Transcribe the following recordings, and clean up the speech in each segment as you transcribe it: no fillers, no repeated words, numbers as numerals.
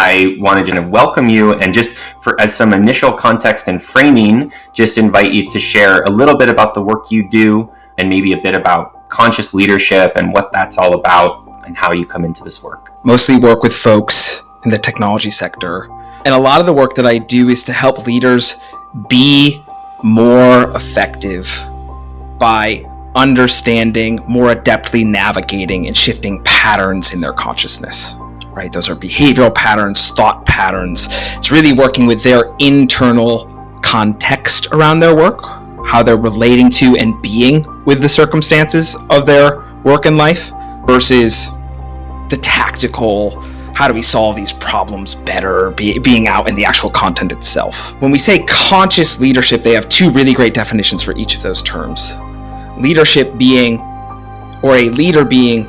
I wanted to welcome you, and just as some initial context and framing, just invite you to share a little bit about the work you do and maybe a bit about conscious leadership and what that's all about and how you come into this work. Mostly work with folks in the technology sector. And a lot of the work that I do is to help leaders be more effective by understanding, more adeptly navigating and shifting patterns in their consciousness, right? Those are behavioral patterns, thought patterns. It's really working with their internal context around their work, how they're relating to and being with the circumstances of their work and life, versus the tactical, how do we solve these problems better, being out in the actual content itself. When we say conscious leadership, they have two really great definitions for each of those terms. Leadership being, or a leader being,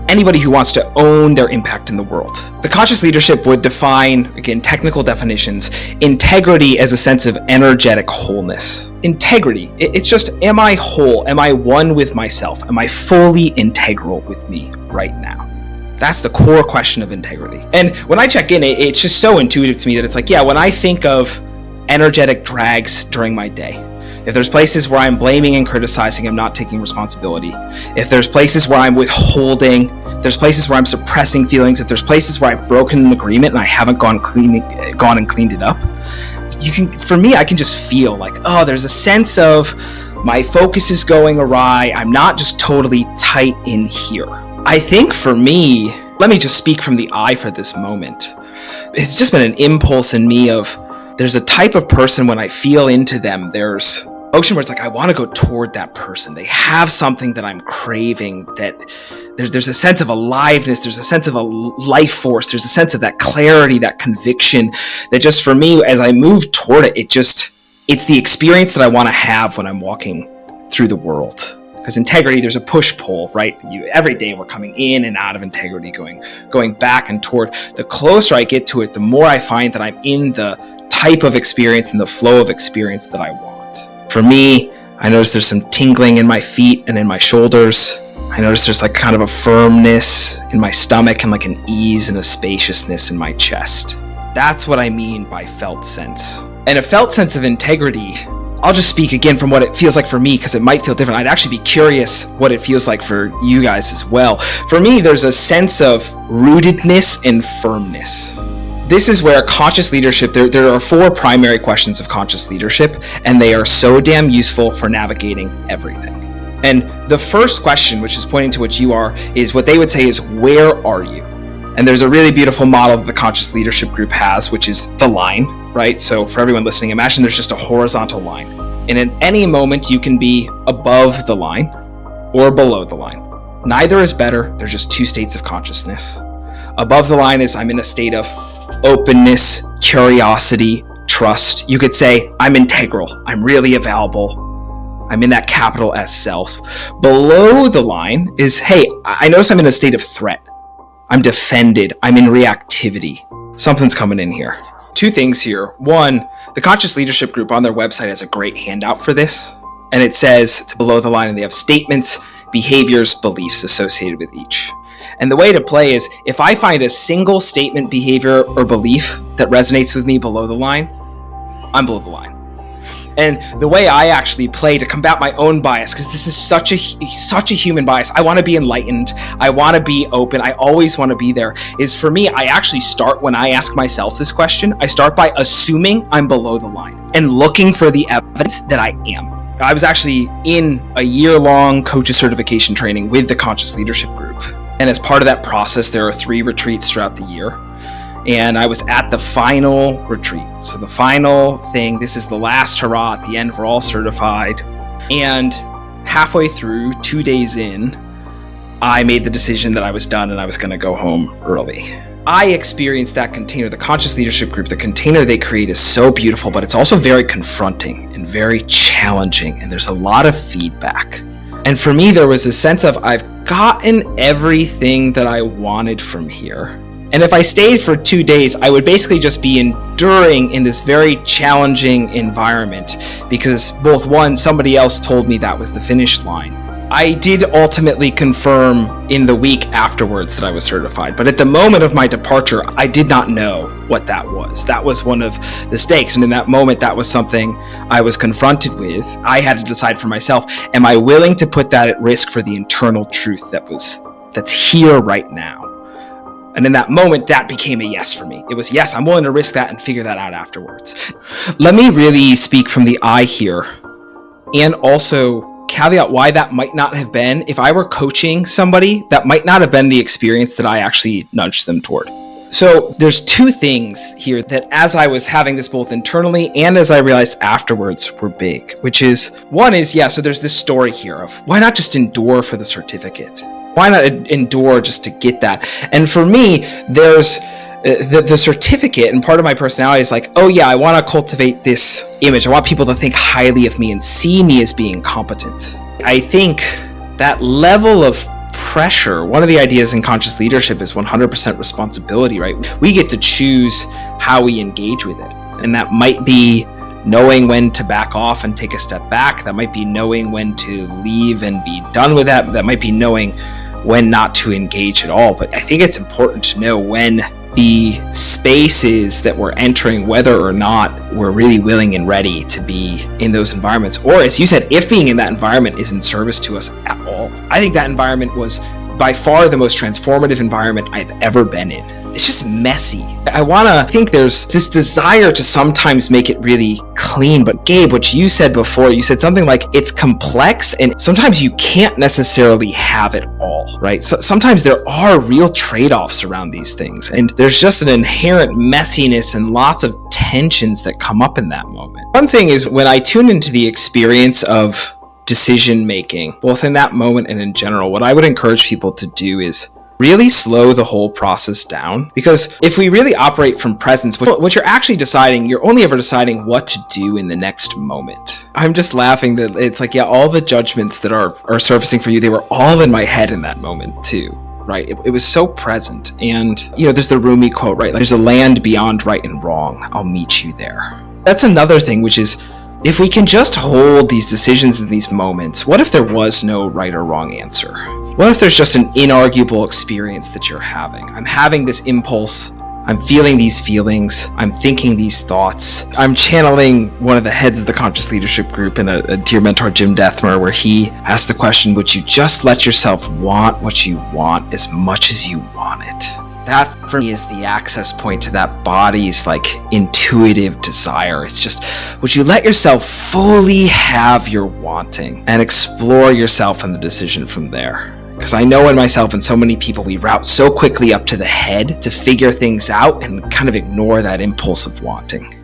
anybody who wants to own their impact in the world. The conscious leadership would define, again, technical definitions, integrity as a sense of energetic wholeness. Integrity, it's just, am I whole? Am I one with myself? Am I fully integral with me right now? That's the core question of integrity. And when I check in, it's just so intuitive to me that it's like, yeah, when I think of energetic drags during my day, if there's places where I'm blaming and criticizing, I'm not taking responsibility. If there's places where I'm withholding, if there's places where I'm suppressing feelings, if there's places where I've broken an agreement and I haven't gone and cleaned it up, for me, I can just feel like, oh, there's a sense of my focus is going awry. I'm not just totally tight in here. I think for me, let me just speak from the I for this moment. It's just been an impulse in me of, there's a type of person when I feel into them, there's ocean where it's like, I want to go toward that person. They have something that I'm craving, that there's a sense of aliveness, there's a sense of a life force, there's a sense of that clarity, that conviction, that just for me, as I move toward it, it's the experience that I want to have when I'm walking through the world. Because integrity, there's a push-pull, right? Every day we're coming in and out of integrity, going back and toward. The closer I get to it, the more I find that I'm in the type of experience and the flow of experience that I want. For me, I notice there's some tingling in my feet and in my shoulders. I notice there's like kind of a firmness in my stomach and like an ease and a spaciousness in my chest. That's what I mean by felt sense. And a felt sense of integrity, I'll just speak again from what it feels like for me, because it might feel different. I'd actually be curious what it feels like for you guys as well. For me, there's a sense of rootedness and firmness. This is where conscious leadership, there are four primary questions of conscious leadership, and they are so damn useful for navigating everything. And the first question, which is pointing to what you are, is what they would say is, where are you? And there's a really beautiful model that the conscious leadership group has, which is the line, right? So for everyone listening, imagine there's just a horizontal line. And at any moment, you can be above the line or below the line. Neither is better. There's just two states of consciousness. Above the line is I'm in a state of openness, curiosity, trust. You could say I'm integral. I'm really available. I'm in that capital S self. Below the line is, hey, I notice I'm in a state of threat. I'm defended. I'm in reactivity. Something's coming in here. Two things here. One, the Conscious Leadership Group on their website has a great handout for this. And it says it's below the line, and they have statements, behaviors, beliefs associated with each. And the way to play is, if I find a single statement, behavior, or belief that resonates with me below the line, I'm below the line. And the way I actually play to combat my own bias, because this is such a human bias, I want to be enlightened, I want to be open, I always want to be there, is for me, I actually start, when I ask myself this question, I start by assuming I'm below the line and looking for the evidence that I am. I was actually in a year-long coaches certification training with the Conscious Leadership Group. And as part of that process, there are 3 retreats throughout the year. And I was at the final retreat. So the final thing, this is the last hurrah. At the end, we're all certified. And halfway through, 2 days in, I made the decision that I was done and I was going to go home early. I experienced that container, the Conscious Leadership Group, the container they create is so beautiful, but it's also very confronting and very challenging. And there's a lot of feedback. And for me, there was a sense of, I've gotten everything that I wanted from here. And if I stayed for 2 days, I would basically just be enduring in this very challenging environment, because both one, somebody else told me that was the finish line. I did ultimately confirm in the week afterwards that I was certified. But at the moment of my departure, I did not know what that was. That was one of the stakes. And in that moment, that was something I was confronted with. I had to decide for myself, am I willing to put that at risk for the internal truth that's here right now? And in that moment, that became a yes for me. It was, yes, I'm willing to risk that and figure that out afterwards. Let me really speak from the I here, and also caveat why that might not have been, if I were coaching somebody, that might not have been the experience that I actually nudged them toward. So there's two things here that, as I was having this both internally and as I realized afterwards, were big, which is, one is, so there's this story here of, why not just endure for the certificate? Why not endure just to get that? And for me, there's the certificate, and part of my personality is like, oh yeah, I want to cultivate this image. I want people to think highly of me and see me as being competent. I think that level of pressure, one of the ideas in conscious leadership is 100% responsibility, right? We get to choose how we engage with it. And that might be knowing when to back off and take a step back. That might be knowing when to leave and be done with that. That might be knowing when not to engage at all. But I think it's important to know when the spaces that we're entering, whether or not we're really willing and ready to be in those environments, or as you said, if being in that environment is in service to us at all. I think that environment was by far the most transformative environment I've ever been in. It's just messy. I think there's this desire to sometimes make it really clean. But Gabe, what you said before, you said something like it's complex and sometimes you can't necessarily have it all, right? So sometimes there are real trade-offs around these things. And there's just an inherent messiness and lots of tensions that come up in that moment. One thing is when I tune into the experience of decision making, both in that moment and in general, what I would encourage people to do is really slow the whole process down. Because if we really operate from presence, what you're actually deciding, you're only ever deciding what to do in the next moment. I'm just laughing that it's like, all the judgments that are surfacing for you, they were all in my head in that moment too, right? It was so present. And, there's the Rumi quote, right? Like, there's a land beyond right and wrong. I'll meet you there. That's another thing, which is, if we can just hold these decisions in these moments, what if there was no right or wrong answer? What if there's just an inarguable experience that you're having? I'm having this impulse. I'm feeling these feelings. I'm thinking these thoughts. I'm channeling one of the heads of the conscious leadership group in a dear mentor, Jim Dethmer, where he asked the question, would you just let yourself want what you want as much as you want it? That for me is the access point to that body's intuitive desire. It's just, would you let yourself fully have your wanting and explore yourself and the decision from there? Because I know in myself and so many people, we route so quickly up to the head to figure things out and kind of ignore that impulse of wanting.